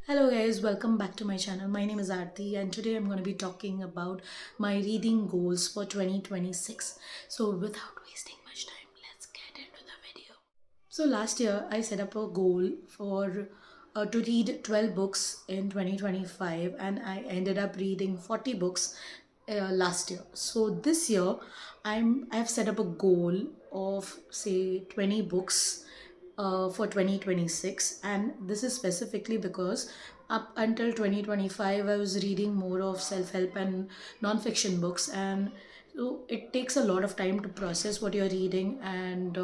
Hello guys, welcome back to my channel. My name is Aarti and today I'm going to be talking about my reading goals for 2026. So without wasting much time, let's get into the video. So last year I set up a goal for to read 12 books in 2025 and I ended up reading 40 books last year. So this year I've set up a goal of say 20 books for 2026, and this is specifically because up until 2025 I was reading more of self-help and non-fiction books, and so it takes a lot of time to process what you're reading, and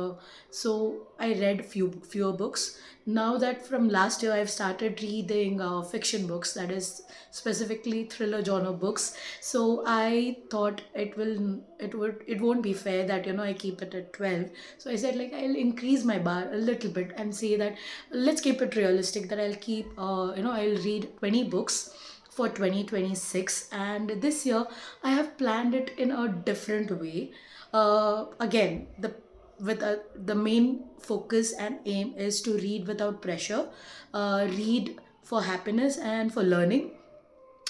so I read fewer books. Now that from last year I've started reading fiction books, that is specifically thriller genre books. So I thought it won't be fair that I keep it at 12. So I said, like, I'll increase my bar a little bit and say that let's keep it realistic, that I'll keep I'll read 20 books for 2026. And this year I have planned it in a different way. Again, the main focus and aim is to read without pressure, read for happiness and for learning.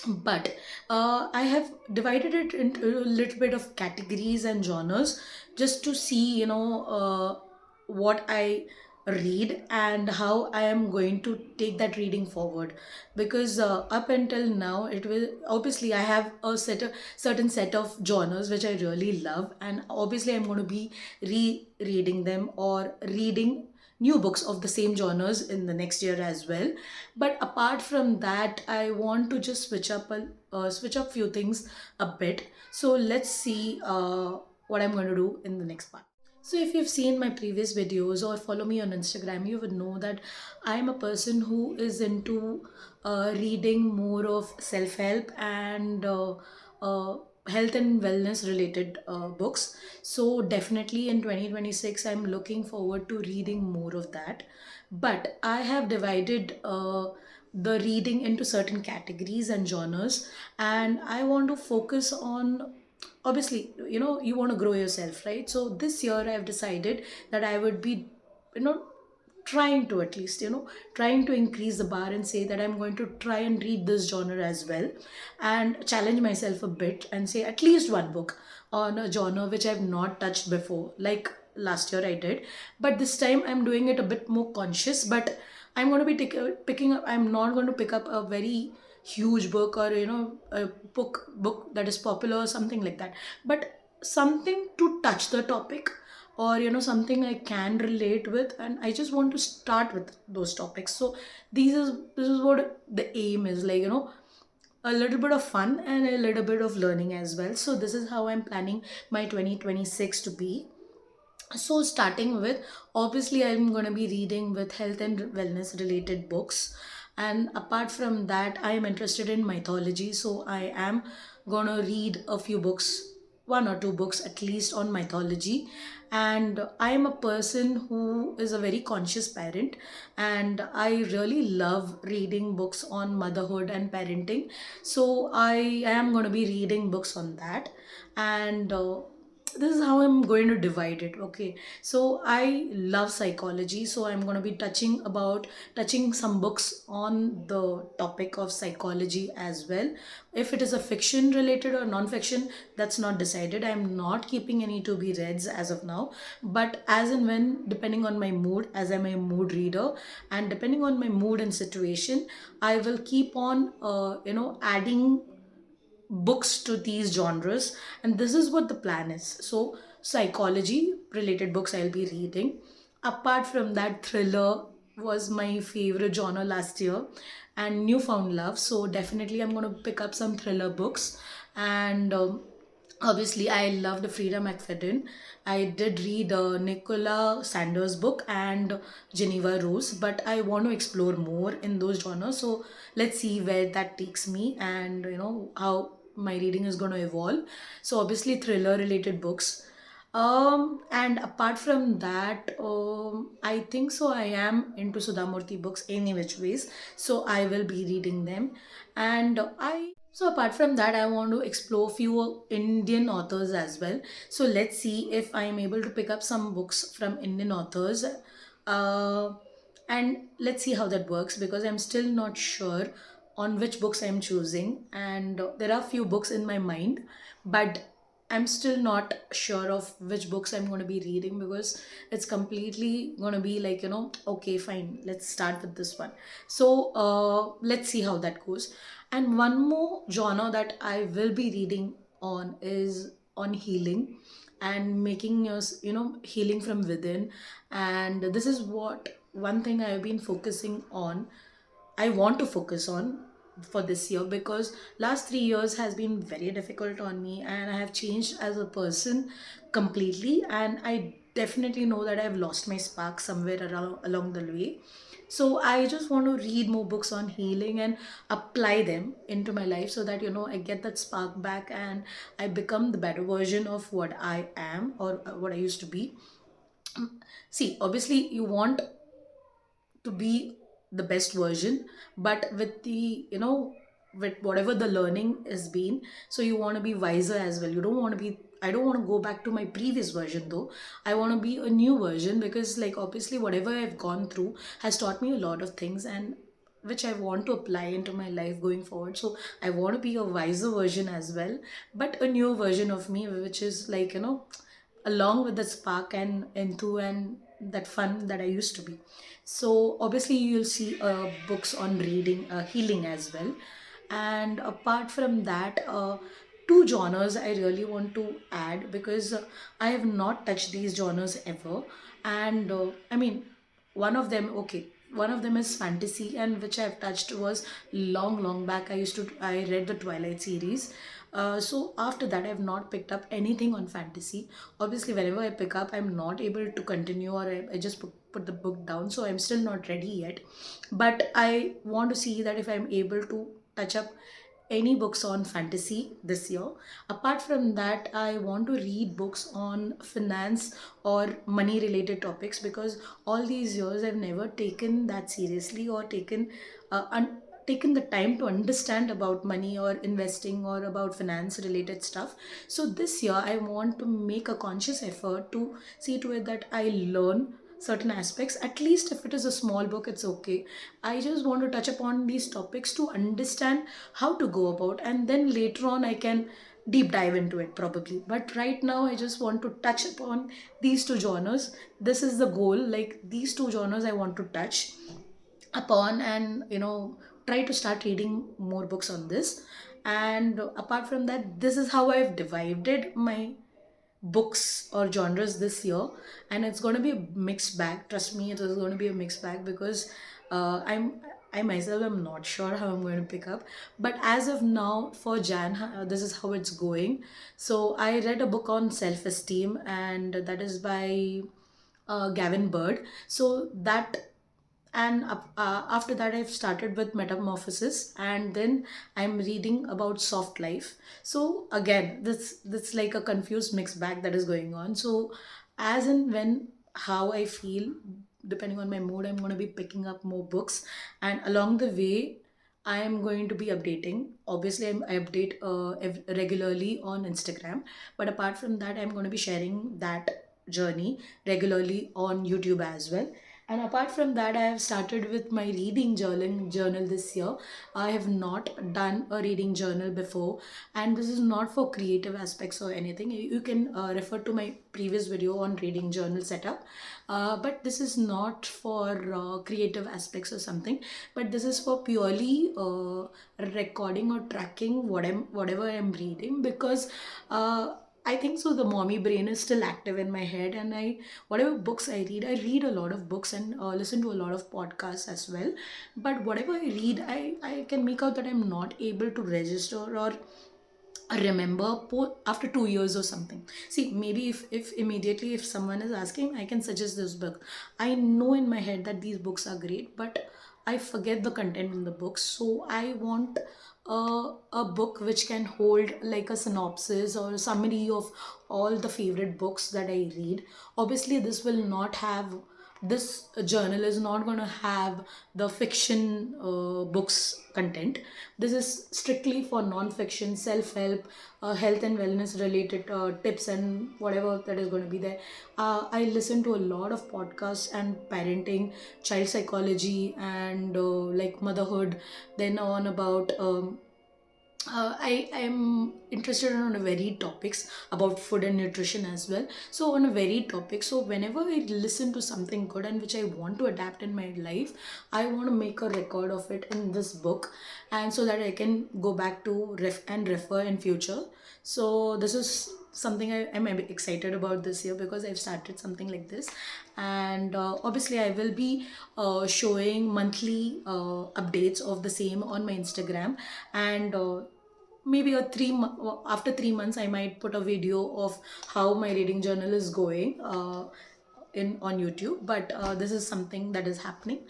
But I have divided it into a little bit of categories and genres, just to see what I read and how I am going to take that reading forward. Because up until now, it will obviously, I have a certain set of genres which I really love, and obviously I'm going to be rereading them or reading new books of the same genres in the next year as well. But apart from that, I want to just switch up few things a bit. So let's see what I'm going to do in the next part. So if you've seen my previous videos or follow me on Instagram, you would know that I'm a person who is into reading more of self-help and health and wellness related books. So definitely in 2026, I'm looking forward to reading more of that. But I have divided the reading into certain categories and genres, and I want to focus on, obviously, you want to grow yourself, right? So this year I've decided that I would be, you know trying to, at least, trying to increase the bar and say that I'm going to try and read this genre as well, and challenge myself a bit and say at least one book on a genre which I've not touched before, like last year I did. But this time I'm doing it a bit more conscious. But I'm going to be picking up, I'm not going to pick up a very huge book, or a book that is popular or something like that, but something to touch the topic, or something I can relate with, and I just want to start with those topics. So this is what the aim is, like, a little bit of fun and a little bit of learning as well. So this is how I'm planning my 2026 to be. So starting with, obviously, I'm going to be reading with health and wellness related books, and apart from that, I am interested in mythology. So I am going to read a few books, one or two books at least, on mythology. And I am a person who is a very conscious parent, and I really love reading books on motherhood and parenting. So I am going to be reading books on that. And this is how I'm going to divide it. Okay, so I love psychology, so I'm going to be touching some books on the topic of psychology as well. If it is a fiction related or non-fiction, that's not decided. I'm not keeping any to be reads as of now, but as and when, depending on my mood, as I'm a mood reader, and depending on my mood and situation, I will keep on adding books to these genres. And this is what the plan is. So psychology related books I'll be reading. Apart from that, thriller was my favorite genre last year, and newfound love, so definitely I'm going to pick up some thriller books. And obviously I loved Frida McFadden. I did read Nicola Sanders' book and Geneva Rose, but I want to explore more in those genres. So let's see where that takes me, and how my reading is going to evolve. So obviously thriller related books. And apart from that, I think so I am into Sudhamurthy books any which ways, so I will be reading them. And I so apart from that, I want to explore few Indian authors as well. So let's see if I am able to pick up some books from Indian authors. uh, and let's see how that works, because I'm still not sure on which books I'm choosing, and there are few books in my mind, but I'm still not sure of which books I'm going to be reading, because it's completely going to be like, okay, fine, let's start with this one. So let's see how that goes. And one more genre that I will be reading on is on healing and making us, healing from within. And this is what one thing I've been focusing on, I want to focus on for this year, because last 3 years has been very difficult on me, and I have changed as a person completely, and I definitely know that I've lost my spark somewhere around along the way. So I just want to read more books on healing and apply them into my life, so that I get that spark back and I become the better version of what I am, or what I used to be. See, obviously you want to be the best version, but with the with whatever the learning has been, so you want to be wiser as well. You don't want to be, I don't want to go back to my previous version though. I want to be a new version, because like obviously whatever I've gone through has taught me a lot of things, and which I want to apply into my life going forward. So I want to be a wiser version as well, but a new version of me, which is like, along with the spark and enthu and that fun that I used to be. So obviously you'll see books on reading, healing as well. And apart from that, two genres I really want to add, because I have not touched these genres ever. And I mean, one of them, okay, one of them is fantasy, and which I've touched was long back. I read the Twilight series. So after that I've not picked up anything on fantasy. Obviously whenever I pick up, I'm not able to continue, or I just put the book down, so I'm still not ready yet. But I want to see that if I'm able to touch up any books on fantasy this year. Apart from that, I want to read books on finance or money related topics, because all these years I've never taken that seriously, or taken the time to understand about money or investing or about finance related stuff. So this year I want to make a conscious effort to see to it that I learn certain aspects. At least if it is a small book, it's okay. I just want to touch upon these topics to understand how to go about, and then later on I can deep dive into it probably. But right now I just want to touch upon these two genres. This is the goal, like these two genres I want to touch upon, and try to start reading more books on this. And apart from that, this is how I've divided my books or genres this year. And it's going to be a mixed bag, trust me, it is going to be a mixed bag, because I myself am not sure how I'm going to pick up. But as of now, for Jan, this is how it's going. So I read a book on self-esteem, and that is by Gavin Bird. So that, and after that I've started with metamorphosis, and then I'm reading about soft life. So again, this like a confused mixed bag that is going on. So as and when, how I feel, depending on my mood, I'm going to be picking up more books. And along the way, I am going to be updating. Obviously I update regularly on Instagram, but apart from that I'm going to be sharing that journey regularly on YouTube as well. And apart from that, I have started with my reading journal this year. I have not done a reading journal before, and this is not for creative aspects or anything. You can refer to my previous video on reading journal setup. But this is not for creative aspects or something. But this is for purely recording or tracking whatever I'm reading, because I think so. The mommy brain is still active in my head, and whatever books I read a lot of books, and listen to a lot of podcasts as well. But whatever I read, I can make out that I'm not able to register or remember after 2 years or something. See, maybe if immediately if someone is asking, I can suggest this book. I know in my head that these books are great, but I forget the content in the books. So I want a book which can hold like a synopsis or a summary of all the favorite books that I read. Obviously this will not have this journal is not going to have the fiction books content. This is strictly for non-fiction, self-help, health and wellness related tips and whatever that is going to be there. I listen to a lot of podcasts and parenting, child psychology, and like motherhood, then on about I am interested on a varied topics about food and nutrition as well. So on a varied topic, so whenever I listen to something good and which I want to adapt in my life, I want to make a record of it in this book, and so that I can go back to refer in future. So this is something I am excited about this year because I've started something like this, and obviously I will be showing monthly updates of the same on my Instagram, and maybe after 3 months I might put a video of how my reading journal is going in on YouTube. But this is something that is happening.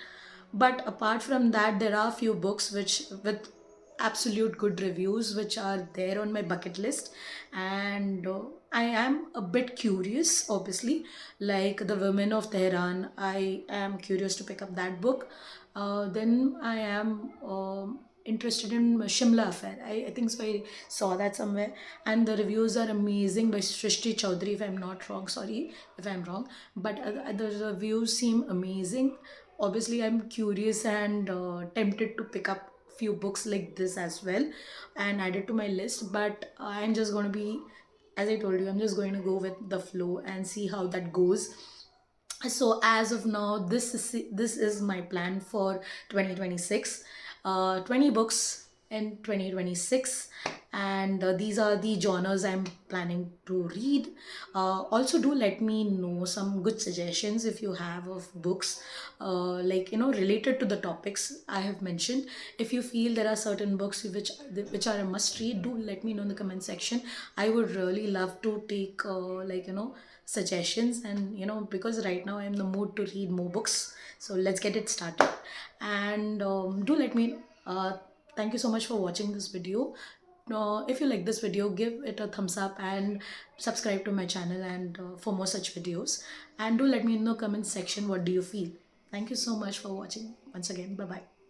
But apart from that, there are few books which with absolute good reviews which are there on my bucket list, and I am a bit curious, obviously, like The Women of Tehran. I am curious to pick up that book. Then I am interested in Shimla Affair. I think so. I saw that somewhere, and the reviews are amazing by Shrishti Chaudhary. If I'm not wrong, sorry if I'm wrong, but the reviews seem amazing. Obviously, I'm curious and tempted to pick up few books like this as well and add it to my list. But I'm just going to be, as I told you, I'm just going to go with the flow and see how that goes. So as of now, this is my plan for 2026. 20 books in 2026, and these are the genres I'm planning to read. Also, do let me know some good suggestions if you have of books, like related to the topics I have mentioned. If you feel there are certain books which are a must read, do let me know in the comment section. I would really love to take suggestions, and because right now I'm in the mood to read more books, so let's get it started. And do let me thank you so much for watching this video. If you like this video, give it a thumbs up and subscribe to my channel and for more such videos. And do let me in the comment section what do you feel. Thank you so much for watching once again. Bye bye.